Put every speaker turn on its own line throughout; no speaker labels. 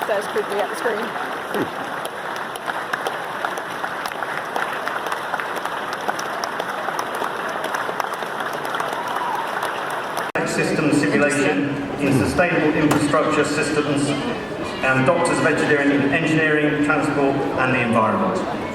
stares creepily at the screen.
System simulation in sustainable infrastructure systems and Doctors of Engineering in Engineering, Transport and the Environment.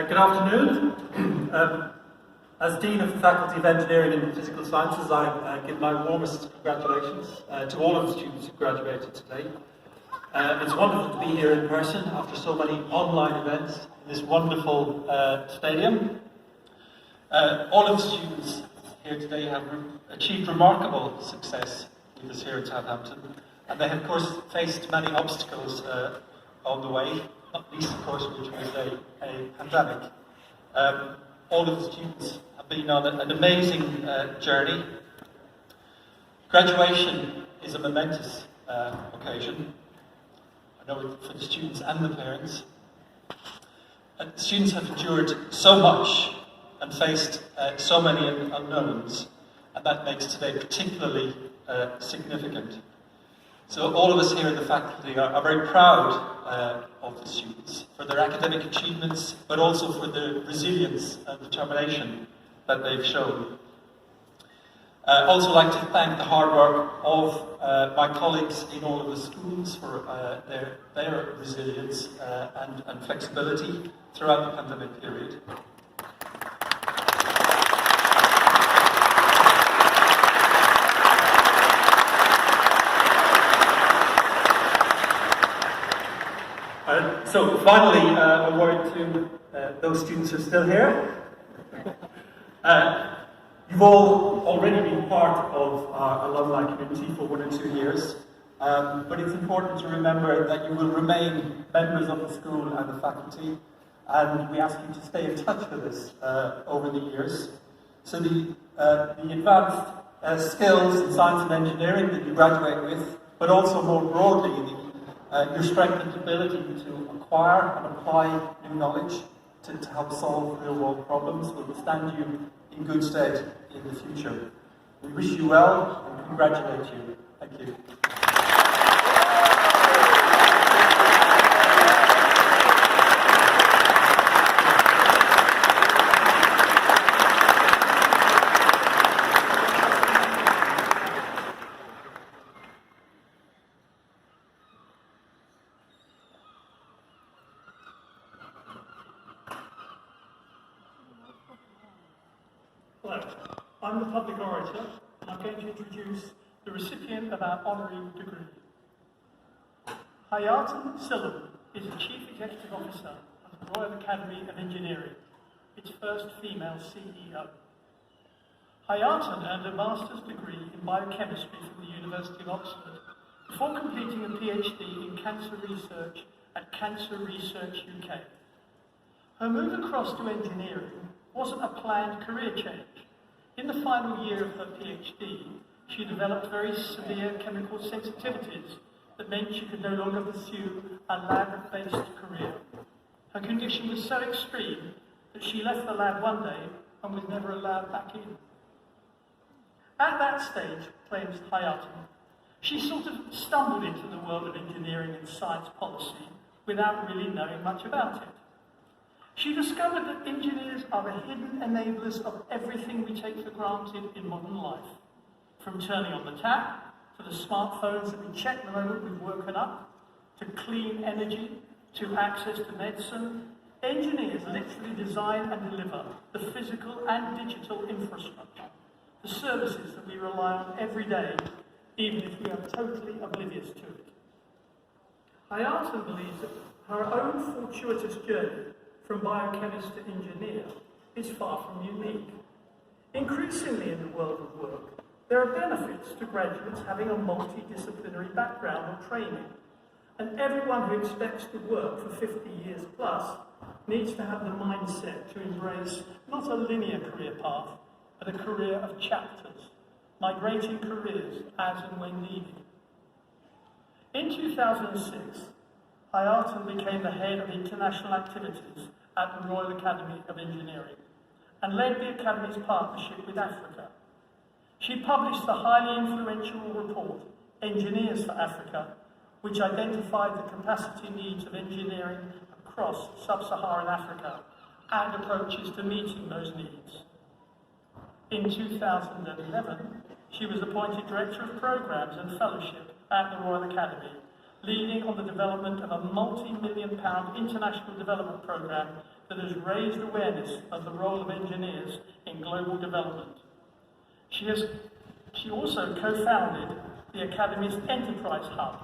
Good afternoon. As Dean of the Faculty of Engineering and Physical Sciences, I give my warmest congratulations to all of the students who graduated today. It's wonderful to be here in person after so many online events in this wonderful stadium. All of the students here today have achieved remarkable success with us here at Southampton, and they have, of course, faced many obstacles on the way. Not least, of course, which was a pandemic. All of the students have been on an amazing journey. Graduation is a momentous occasion, I know, for the students and the parents. The students have endured so much and faced so many unknowns, and that makes today particularly significant. So all of us here in the faculty are very proud of the students for their academic achievements, but also for the resilience and determination that they've shown. I'd also like to thank the hard work of my colleagues in all of the schools for their resilience and flexibility throughout the pandemic period. So finally, a word to those students who are still here. You've all already been part of our alumni community for 1 or 2 years, but it's important to remember that you will remain members of the school and the faculty, and we ask you to stay in touch with us over the years. So the advanced skills in science and engineering that you graduate with, but also more broadly, your strengthened ability to acquire and apply new knowledge to help solve real-world problems will stand you in good stead in the future. We wish you well and congratulate you. Thank you. Hello, I'm the public orator, and I'm going to introduce the recipient of our honorary degree. Hayatan Silliman is the Chief Executive Officer of the Royal Academy of Engineering, its first female CEO. Hayatan earned a master's degree in biochemistry from the University of Oxford before completing a PhD in cancer research at Cancer Research UK. Her move across to engineering wasn't a planned career change. In the final year of her PhD, she developed very severe chemical sensitivities that meant she could no longer pursue a lab-based career. Her condition was so extreme that she left the lab one day and was never allowed back in. At that stage, claims Hayatan, she sort of stumbled into the world of engineering and science policy without really knowing much about it. She discovered that engineers are the hidden enablers of everything we take for granted in modern life, from turning on the tap, to the smartphones that we check the moment we've woken up, to clean energy, to access to medicine. Engineers literally design and deliver the physical and digital infrastructure, the services that we rely on every day, even if we are totally oblivious to it. Hayatan believes that her own fortuitous journey from biochemist to engineer is far from unique. Increasingly in the world of work, there are benefits to graduates having a multidisciplinary background or training, and everyone who expects to work for 50 years plus needs to have the mindset to embrace not a linear career path, but a career of chapters, migrating careers as and when needed. In 2006, Hayatan became the head of international activities at the Royal Academy of Engineering and led the Academy's partnership with Africa. She published the highly influential report, Engineers for Africa, which identified the capacity needs of engineering across sub-Saharan Africa and approaches to meeting those needs. In 2011, she was appointed Director of Programmes and Fellowship at the Royal Academy, leading on the development of a multi-million-pound international development programme that has raised awareness of the role of engineers in global development. She also co-founded the Academy's Enterprise Hub,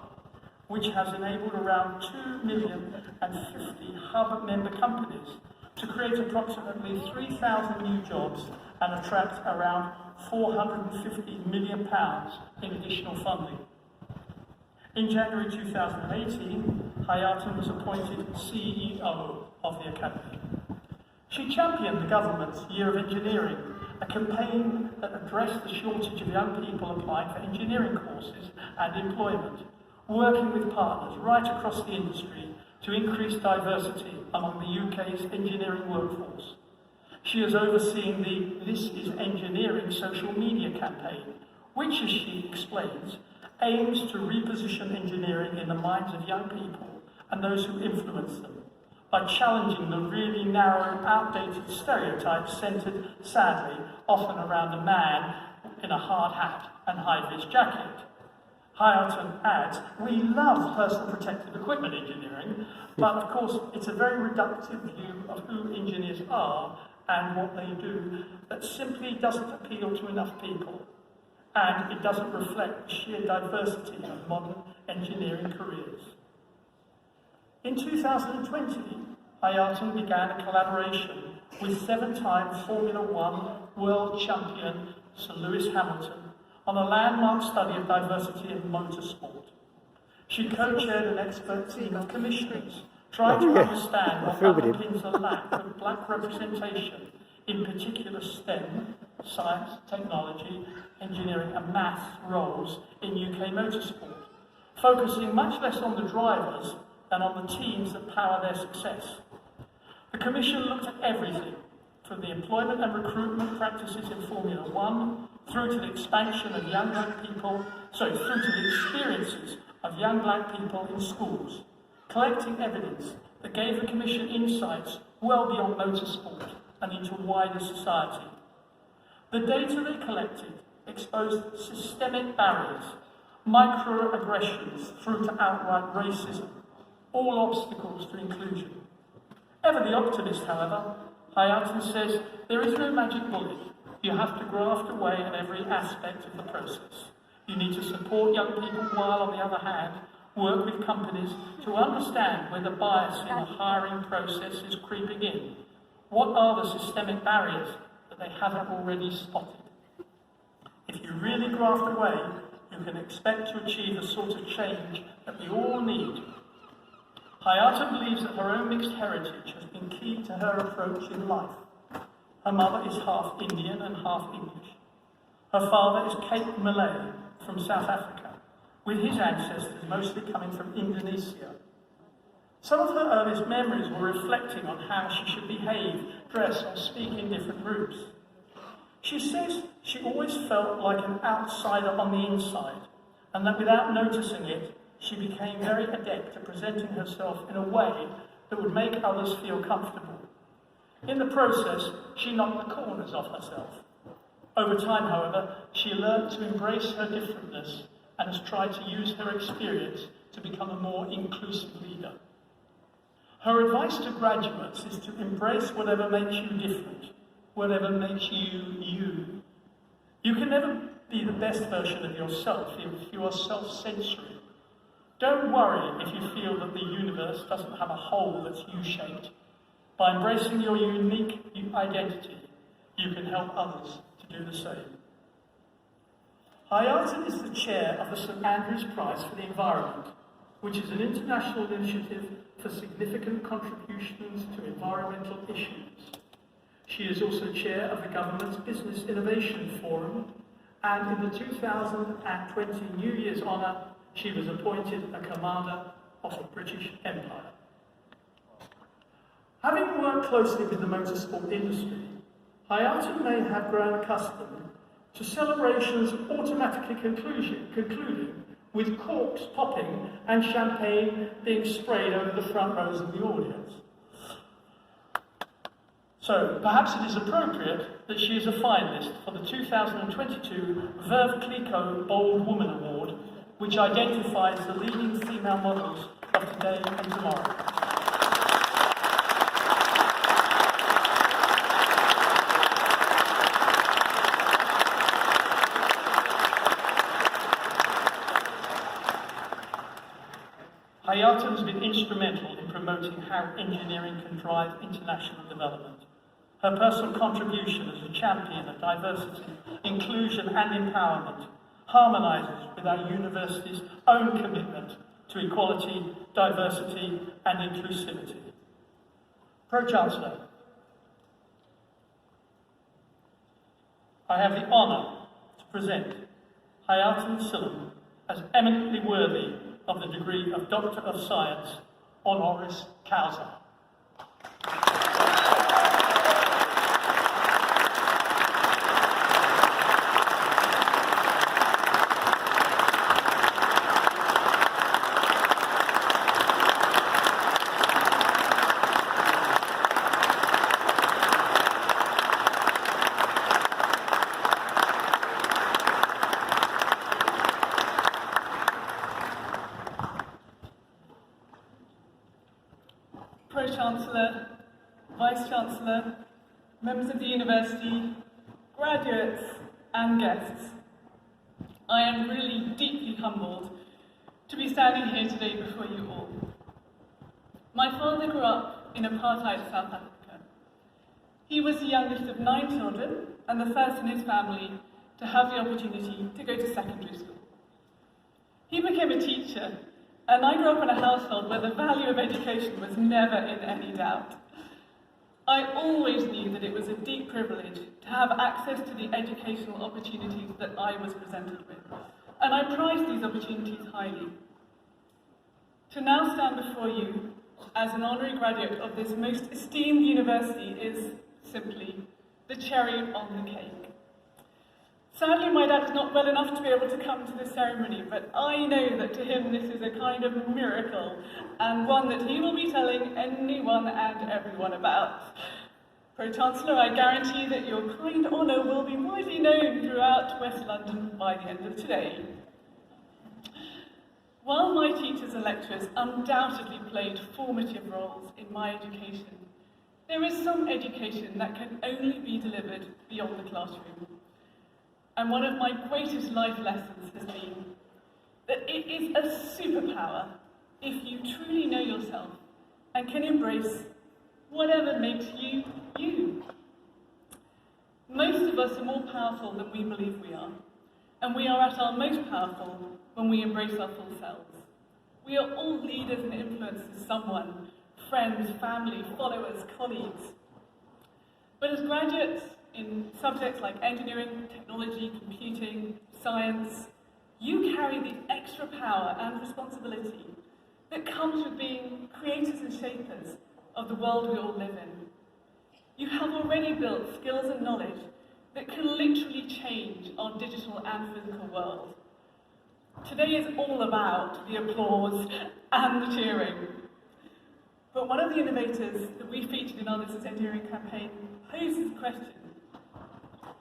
which has enabled around 2,050,000 hub member companies to create approximately 3,000 new jobs and attract around £450 million in additional funding. In January 2018, Hayatan was appointed CEO of the Academy. She championed the government's Year of Engineering, a campaign that addressed the shortage of young people applying for engineering courses and employment, working with partners right across the industry to increase diversity among the UK's engineering workforce. She has overseen the This is Engineering social media campaign, which, as she explains, aims to reposition engineering in the minds of young people and those who influence them by challenging the really narrow, outdated stereotypes centred, sadly, often around a man in a hard hat and high-vis jacket. Hayatan adds, "We love personal protective equipment engineering, but of course it's a very reductive view of who engineers are and what they do that simply doesn't appeal to enough people, and it doesn't reflect the sheer diversity of modern engineering careers." In 2020, Hayatan began a collaboration with seven-time Formula One world champion Sir Lewis Hamilton on a landmark study of diversity in motorsport. She co-chaired an expert team of commissioners trying to understand what underpins the lack of black representation, in particular STEM, science, technology, engineering and maths roles in UK motorsport, focusing much less on the drivers than on the teams that power their success. The Commission looked at everything, from the employment and recruitment practices in Formula One, through to the expansion of through to the experiences of young black people in schools, collecting evidence that gave the Commission insights well beyond motorsport and into wider society. The data they collected exposed systemic barriers, microaggressions through to outright racism, all obstacles to inclusion. Ever the optimist, however, Hayatan says there is no magic bullet. You have to graft away at every aspect of the process. You need to support young people while, on the other hand, work with companies to understand where the bias in the hiring process is creeping in. What are the systemic barriers that they haven't already spotted? If you really graft away, you can expect to achieve the sort of change that we all need. Hayatan believes that her own mixed heritage has been key to her approach in life. Her mother is half Indian and half English. Her father is Cape Malay from South Africa, with his ancestors mostly coming from Indonesia. Some of her earliest memories were reflecting on how she should behave, dress, or speak in different groups. She says she always felt like an outsider on the inside, and that without noticing it, she became very adept at presenting herself in a way that would make others feel comfortable. In the process, she knocked the corners off herself. Over time, however, she learned to embrace her differentness and has tried to use her experience to become a more inclusive leader. Her advice to graduates is to embrace whatever makes you different, whatever makes you you. You can never be the best version of yourself if you are self-censoring. Don't worry if you feel that the universe doesn't have a hole that's U-shaped. By embracing your unique identity, you can help others to do the same. Hayatan is the chair of the St Andrews Prize for the Environment, which is an international initiative for significant contributions to environmental issues. She is also chair of the government's Business Innovation Forum and in the 2020 New Year's honour, she was appointed a Commander of the British Empire. Having worked closely with the motorsport industry, Hayata may have grown accustomed to celebrations automatically concluding with corks popping and champagne being sprayed over the front rows of the audience. So, perhaps it is appropriate that she is a finalist for the 2022 Veuve Clicquot Bold Woman Award, which identifies the leading female models of today and tomorrow. Hayata has been instrumental in promoting how engineering can drive international development. Her personal contribution as a champion of diversity, inclusion and empowerment harmonises with our university's own commitment to equality, diversity and inclusivity. Pro-Chancellor, I have the honour to present Hayata Sillam as eminently worthy of the degree of Doctor of Science, honoris causa.
Pro-Chancellor, Vice-Chancellor, members of the University, graduates and guests, I am really deeply humbled to be standing here today before you all. My father grew up in apartheid South Africa. He was the youngest of 9 children and the first in his family to have the opportunity to go to secondary school. He became a teacher, and I grew up in a household where the value of education was never in any doubt. I always knew that it was a deep privilege to have access to the educational opportunities that I was presented with, and I prized these opportunities highly. To now stand before you as an honorary graduate of this most esteemed university is simply the cherry on the cake. Sadly, my dad's not well enough to be able to come to this ceremony, but I know that to him this is a kind of miracle, and one that he will be telling anyone and everyone about. Pro-Chancellor, I guarantee that your kind honour will be widely known throughout West London by the end of today. While my teachers and lecturers undoubtedly played formative roles in my education, there is some education that can only be delivered beyond the classroom. And one of my greatest life lessons has been that it is a superpower if you truly know yourself and can embrace whatever makes you, you. Most of us are more powerful than we believe we are, and we are at our most powerful when we embrace our full selves. We are all leaders and influencers, someone, friends, family, followers, colleagues. But as graduates in subjects like engineering, technology, computing, science, you carry the extra power and responsibility that comes with being creators and shapers of the world we all live in. You have already built skills and knowledge that can literally change our digital and physical world. Today is all about the applause and the cheering. But one of the innovators that we featured in our This is Engineering campaign poses the question: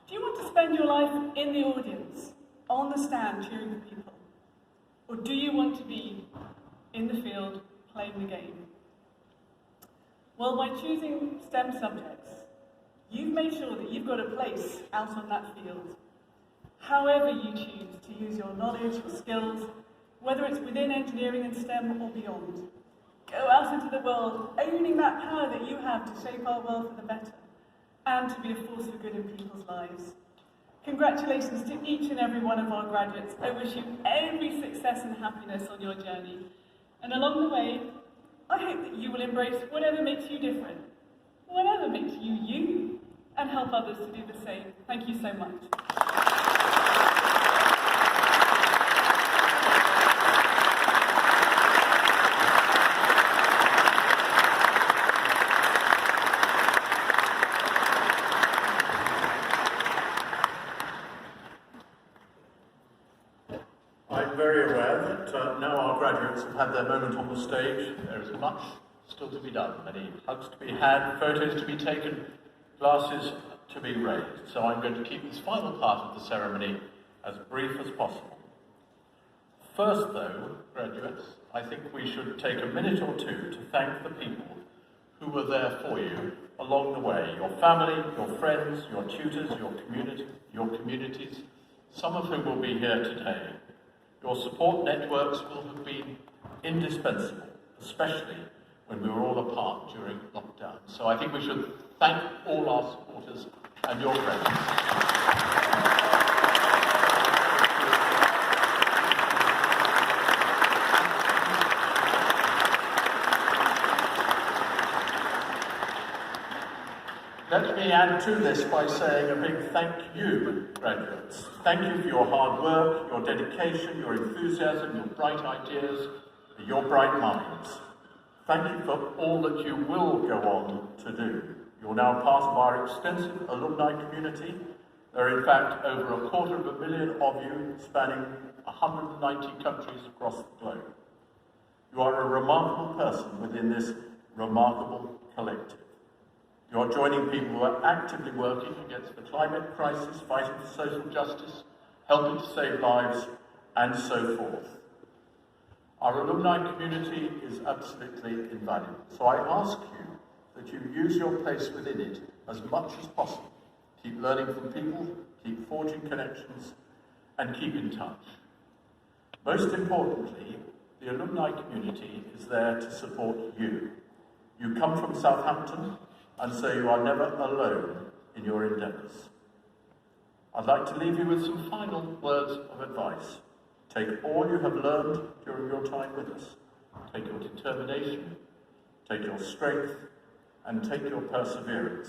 do you want to spend your life in the audience, on the stand, cheering for people? Or do you want to be in the field, playing the game? Well, by choosing STEM subjects, you've made sure that you've got a place out on that field. However you choose to use your knowledge or skills, whether it's within engineering and STEM or beyond, go out into the world, owning that power that you have to shape our world for the better, and to be a force for good in people's lives. Congratulations to each and every one of our graduates. I wish you every success and happiness on your journey. And along the way, I hope that you will embrace whatever makes you different, whatever makes you you, and help others to do the same. Thank you so much.
very aware that now our graduates have had their moment on the stage, there is much still to be done, many hugs to be had, photos to be taken, glasses to be raised. So I'm going to keep this final part of the ceremony as brief as possible. First though, graduates, I think we should take a minute or two to thank the people who were there for you along the way. Your family, your friends, your tutors, your communities, some of whom will be here today. Your support networks will have been indispensable, especially when we were all apart during lockdown. So I think we should thank all our supporters and your friends. Let me add to this by saying a big thank you, graduates. Thank you for your hard work, your dedication, your enthusiasm, your bright ideas, your bright minds. Thank you for all that you will go on to do. You're now part of our extensive alumni community. There are in fact over 250,000 of you spanning 190 countries across the globe. You are a remarkable person within this remarkable collective. You are joining people who are actively working against the climate crisis, fighting for social justice, helping to save lives, and so forth. Our alumni community is absolutely invaluable, so I ask you that you use your place within it as much as possible. Keep learning from people, keep forging connections, and keep in touch. Most importantly, the alumni community is there to support you. You come from Southampton, and so you are never alone in your endeavours. I'd like to leave you with some final words of advice. Take all you have learned during your time with us. Take your determination, take your strength, and take your perseverance.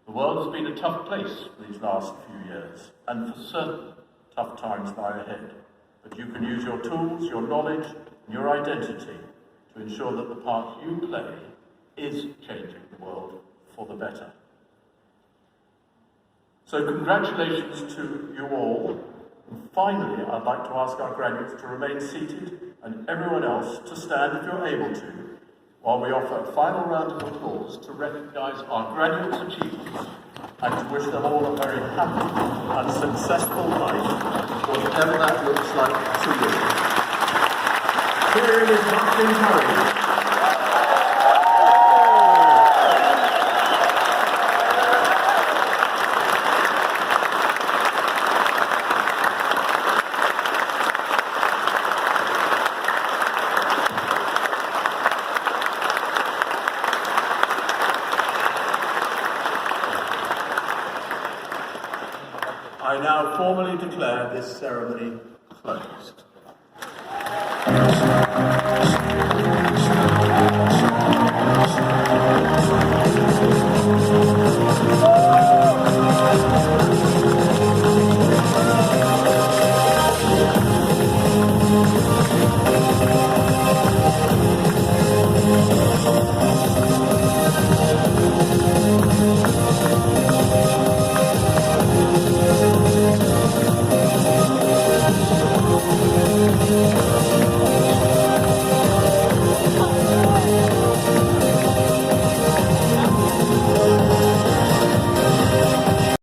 The world has been a tough place these last few years, and for certain, tough times lie ahead. But you can use your tools, your knowledge, and your identity to ensure that the part you play is changing the world for the better. So congratulations to you all. And finally, I'd like to ask our graduates to remain seated and everyone else to stand if you're able to, while we offer a final round of applause to recognise our graduates' achievements and to wish them all a very happy and successful life, whatever that looks like to you. Cheering is much encouraged. I now formally declare this ceremony closed.